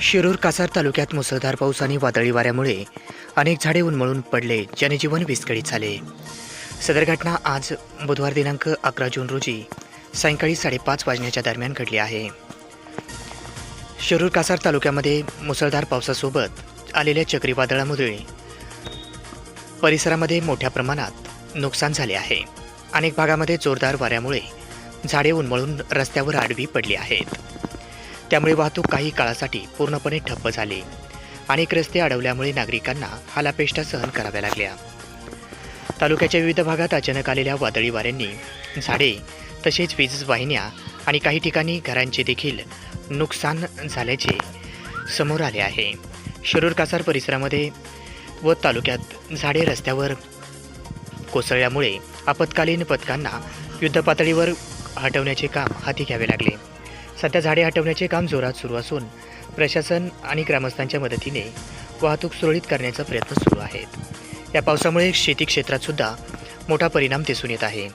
शिरूर कासार तालुक्यात मुसळधार पाऊस आणि वादळी वाऱ्यामुळे अनेक झाडे उन्मळून पडले, जनजीवन विस्कळीत झाले. सदर घटना आज बुधवार दिनांक 11 जून रोजी सायंकाळी 5:30 वाजण्याच्या दरम्यान घडली आहे. शिरूर कासार तालुक्यामध्ये मुसळधार पावसासोबत आलेल्या चक्रीवादळामुळे परिसरामध्ये मोठ्या प्रमाणात नुकसान झाले आहे. अनेक भागामध्ये जोरदार वाऱ्यामुळे झाडे उन्मळून रस्त्यावर आडवी पडली आहेत. त्यामुळे वाहतूक काही काळासाठी पूर्णपणे ठप्प झाली. अनेक रस्ते अडवल्यामुळे नागरिकांना हालापेष्टा सहन कराव्या लागल्या. तालुक्याच्या विविध भागात अचानक आलेल्या वादळी वाऱ्यांनी झाडे तसेच वीज वाहिन्या आणि काही ठिकाणी घरांचे देखील नुकसान झाल्याचे समोर आले आहे. शिरूर कासार परिसरामध्ये व तालुक्यात झाडे रस्त्यावर कोसळल्यामुळे आपत्कालीन पथकांना युद्धपातळीवर हटवण्याचे काम हाती घ्यावे लागले. सध्या झाडे हटवण्याचे काम जोरात सुरू असून प्रशासन आणि ग्रामस्थांच्या मदतीने वाहतूक सुरळीत करण्याचा प्रयत्न सुरू आहेत. या पावसामुळे शेती क्षेत्रात सुद्धा मोठा परिणाम दिसून येत आहे.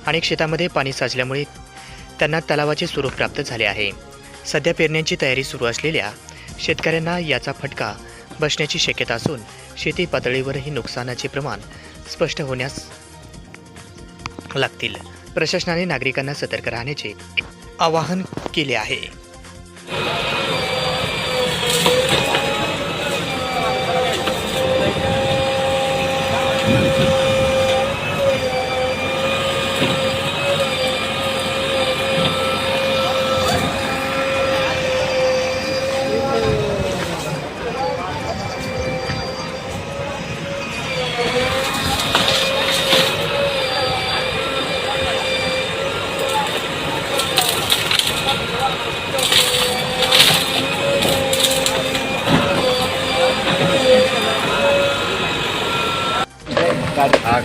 अनेक शेतामध्ये पाणी साचल्यामुळे त्यांना तलावाचे स्वरूप प्राप्त झाले आहे. सध्या पेरण्यांची तयारी सुरू असलेल्या शेतकऱ्यांना याचा फटका बसण्याची शक्यता असून शेती पातळीवरही नुकसानाचे प्रमाण स्पष्ट होण्यास लागतील. प्रशासनाने नागरिकांना सतर्क राहण्याचे आवाहन केले आहे.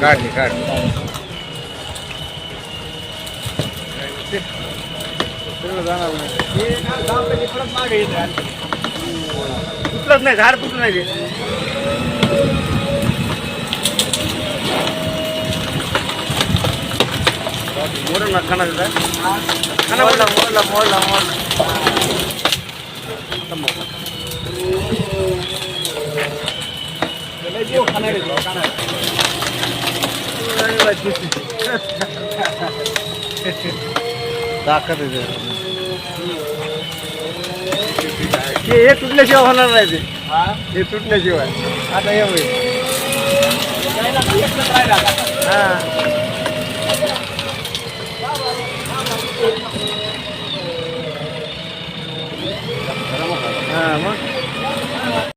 काढली तुटलंच नाही, झाड तुटलं नाही. मोडला खाना खाना मोडला मोडला मोडला ताकद हे तुटल्याशिवाय होणार नाही. ते हे तुटल्याशिवाय आता हे होईल. हां मग